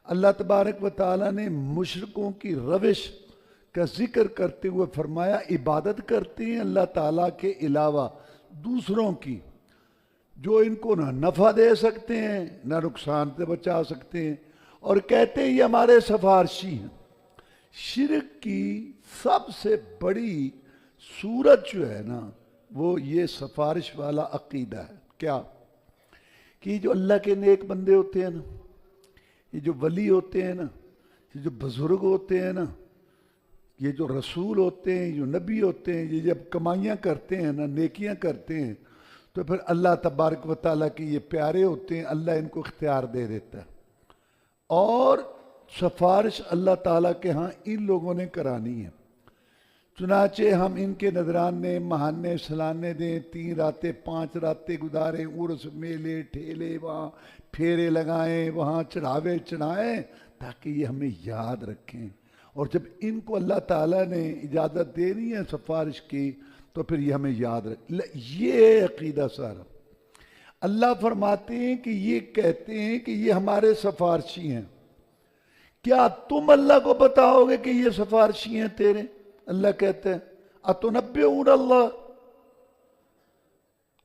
اللہ तबारक व ताला ने मुशरिकों की रविश का जिक्र करते हुए फरमाया इबादत करते हैं अल्लाह ताला के अलावा दूसरों की, जो इनको ना नफ़ा दे सकते हैं ना नुकसान से बचा सकते हैं, और कहते हैं ये हमारे सिफारशी हैं। शिरक की सबसे बड़ी सूरत जो है ना वो ये सिफारिश वाला अकीदा है। क्या कि जो अल्लाह के नेक बंदे होते हैं ना, ये जो वली होते हैं ना, ये जो बुजुर्ग होते हैं ना, ये जो रसूल होते हैं, जो नबी होते हैं, ये जब कमाइयाँ करते हैं ना, नेकियां करते हैं, तो फिर अल्लाह तबारक व ताला के ये प्यारे होते हैं, अल्लाह इनको इख्तियार दे देता है और सिफारिश अल्लाह ताला के यहाँ इन लोगों ने करानी है। चुनाचे हम इनके नजराने महाने सलाने दें, 3 रातें 5 रातें गुजारें, उर्स मेले ठेले वहाँ फेरे लगाएं, वहाँ चढ़ावे चढ़ाएं, ताकि ये हमें याद रखें। और जब इनको अल्लाह ताला ने इजाज़त देनी है सिफारिश की, तो फिर ये हमें याद रख। ये अकीदा सारा अल्लाह फरमाते हैं कि ये कहते हैं कि ये हमारे सिफारशी हैं। क्या तुम अल्लाह को बताओगे कि ये सिफारशी हैं तेरे? अल्लाह कहते हैं अतुनब्बिऊन अल्लाह,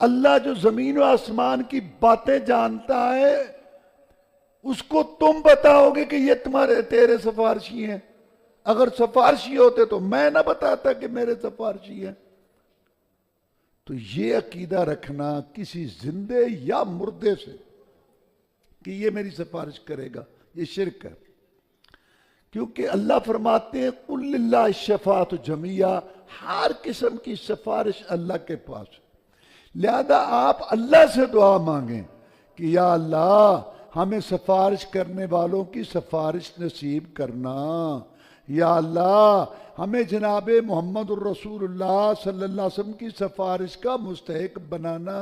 अल्लाह जो जमीन व आसमान की बातें जानता है उसको तुम बताओगे कि ये तुम्हारे तेरे सिफारशी हैं? अगर सिफारशी होते तो मैं ना बताता कि मेरे सिफारशी हैं। तो ये अकीदा रखना किसी जिंदे या मुर्दे से कि ये मेरी सिफारिश करेगा, ये शिरक है। क्योंकि अल्लाह फरमाते हैं कुल लिल्लाहि शफाअत जमिया, हर किस्म की सिफारिश अल्लाह के पास है। लिहाजा आप अल्लाह से दुआ मांगें कि या अल्लाह हमें सिफारिश करने वालों की सिफारिश नसीब करना, या अल्लाह हमें जनाब मोहम्मद रसूलुल्लाह सल्लल्लाहु अलैहि वसल्लम की सिफारिश का मुस्तहिक बनाना,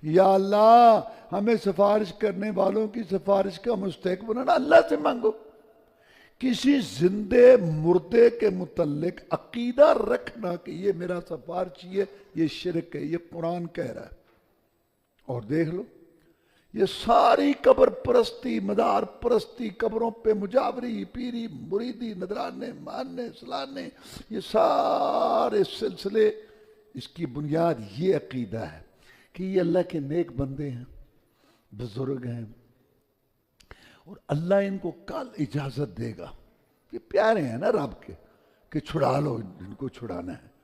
या अल्लाह हमें सिफारिश करने वालों की सिफारिश का मुस्तहिक बनाना। अल्लाह से मांगो। किसी जिंदे मुर्दे के मुतल्लिक अकीदा रखना कि ये मेरा सिफारिशी है, ये शिरक है, ये कुरान कह रहा है। और देख लो ये सारी कब्र परस्ती, मदार परस्ती, कब्रों पे मुजावरी, पीरी, मुरीदी, नजराने, मानने, सलाने, ये सारे सिलसिले, इसकी बुनियाद ये अकीदा है कि ये अल्लाह के नेक बंदे हैं, बुजुर्ग हैं, और अल्लाह इनको कल इजाजत देगा। ये प्यारे हैं ना रब के कि छुड़ा लो, इनको छुड़ाना है।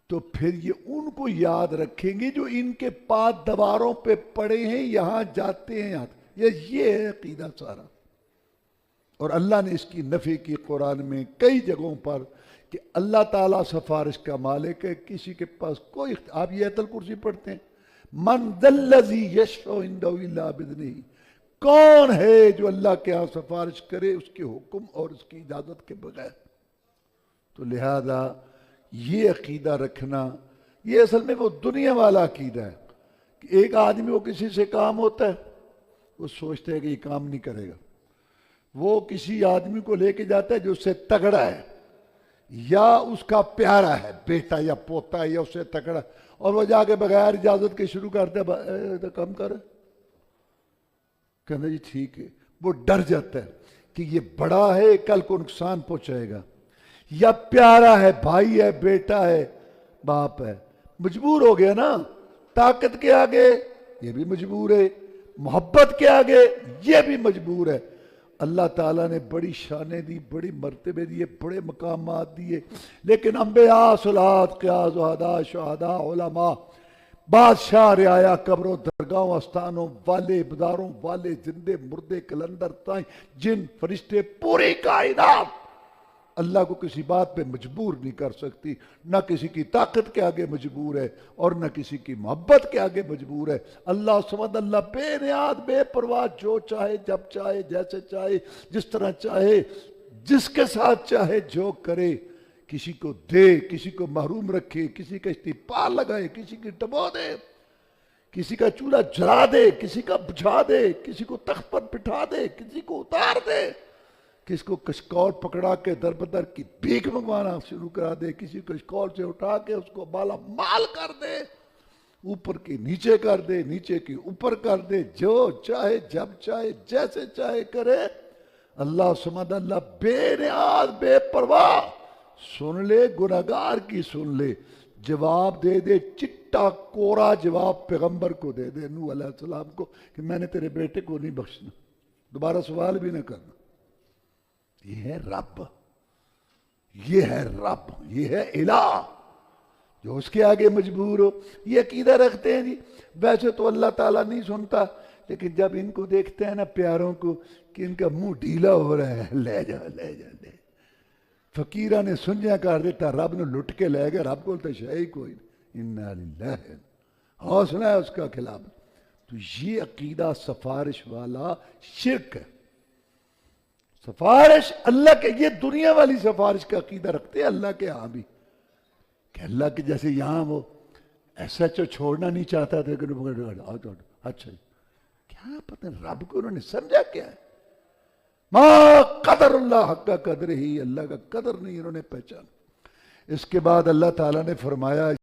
तो फिर ये उनको याद रखेंगे जो इनके पास दीवारों पे पड़े हैं, यहां जाते हैं, ये है अकीदा सारा। और अल्लाह ने इसकी नफी की कुरान में कई जगहों पर कि अल्लाह ताला सिफारिश का मालिक है, किसी के पास कोई, आप ये आयतुल कुर्सी पढ़ते हैं, मन दल्लज़ी यशफ़उ इंदहु इल्ला बिइज़्निही, कौन है जो अल्लाह के यहाँ सिफारिश करे उसके हुक्म और उसकी इजाजत के बगैर। तो लिहाजा ये अकीदा रखना, ये असल में वो दुनिया वाला अकीदा है कि एक आदमी को किसी से काम होता है, वो सोचता है कि ये काम नहीं करेगा। वो किसी आदमी को लेके जाता है जो उससे तगड़ा है या उसका प्यारा है, बेटा या पोता है या उससे तगड़ा, और वो जाके बगैर इजाजत के शुरू करता है तो कम कर, कहना जी ठीक है। वो डर जाता है कि ये बड़ा है, कल को नुकसान पहुंचाएगा, या प्यारा है, भाई है, बेटा है, बाप है, मजबूर हो गया ना, ताकत के आगे ये भी मजबूर है, मोहब्बत के आगे ये भी मजबूर है। अल्लाह ताला ने बड़ी शानें दी, बड़ी मर्तबे दिए, बड़े मकामात दिए, लेकिन अंबिया, सलात, क़ियास, शुहदा, शुहदा, उलमा, बादशाह, रियाया, कब्रों, दरगाहों, आस्थानों वाले, बाजारों वाले, जिंदे मुर्दे, कलंदर, ताई, जिन, फरिश्ते, पूरी कायनात अल्लाह को किसी बात पे मजबूर नहीं कर सकती। ना किसी की ताकत के आगे मजबूर है और ना किसी की मोहब्बत के आगे मजबूर है। अल्लाह समद, अल्लाह बेनियाद, बेपरवाह, जो चाहे, जब चाहे, जैसे चाहे, जिस तरह चाहे, जिसके साथ चाहे जो करे, किसी को दे, किसी को महरूम रखे, किसी का इस्तीफा लगाए, किसी की डबो दे, किसी का चूल्हा जला दे, किसी का बुझा दे, किसी को तख्त पर बिठा दे, किसी को उतार दे, किसी को कशकौल पकड़ा के दर बदर की भीख मंगवाना शुरू करा दे, किसी को कशकौल से उठा के उसको बाला माल कर दे, ऊपर की नीचे कर दे, नीचे की ऊपर कर दे, जो चाहे, जब चाहे, जैसे चाहे करे। اللہ سمد، اللہ بے نیاز بے پرواہ، سن لے گناہگار کی، سن لے، جواب دے دے، چٹا کورا جواب پیغمبر کو دے دے، نوح علیہ السلام کو، کہ میں نے تیرے بیٹے کو نہیں بخشنا، دوبارہ سوال بھی نہ کرنا۔ یہ ہے رب، یہ ہے رب، یہ ہے الہ، جو اس کے آگے مجبور ہو۔ یہ عقیدہ رکھتے ہیں جی ویسے تو اللہ تعالیٰ نہیں سنتا، لیکن جب ان کو دیکھتے ہیں نا پیاروں کو کہ ان کا منہ ڈھیلا ہو رہا ہے، لے جا لے جا لے، فقیرہ نے سنجا کر دیتا، رب نے لٹ کے لے گیا، رب کو تو شے ہی کوئی نہیں، انا للہ، حوصلہ ہے اس کا خلاف۔ تو یہ عقیدہ سفارش والا شرک ہے۔ سفارش اللہ کے، یہ دنیا والی سفارش کا عقیدہ رکھتے ہیں اللہ کے ہاں بھی، کہ اللہ کے جیسے یہاں وہ ایس ایچ او چھوڑنا نہیں چاہتا تھا کہ اچھا کیا پتہ رب کو انہوں نے سمجھا کیا ہے، ما قدر اللہ حق کا قدر ہی، اللہ کا قدر نہیں انہوں نے پہچانا۔ اس کے بعد اللہ تعالیٰ نے فرمایا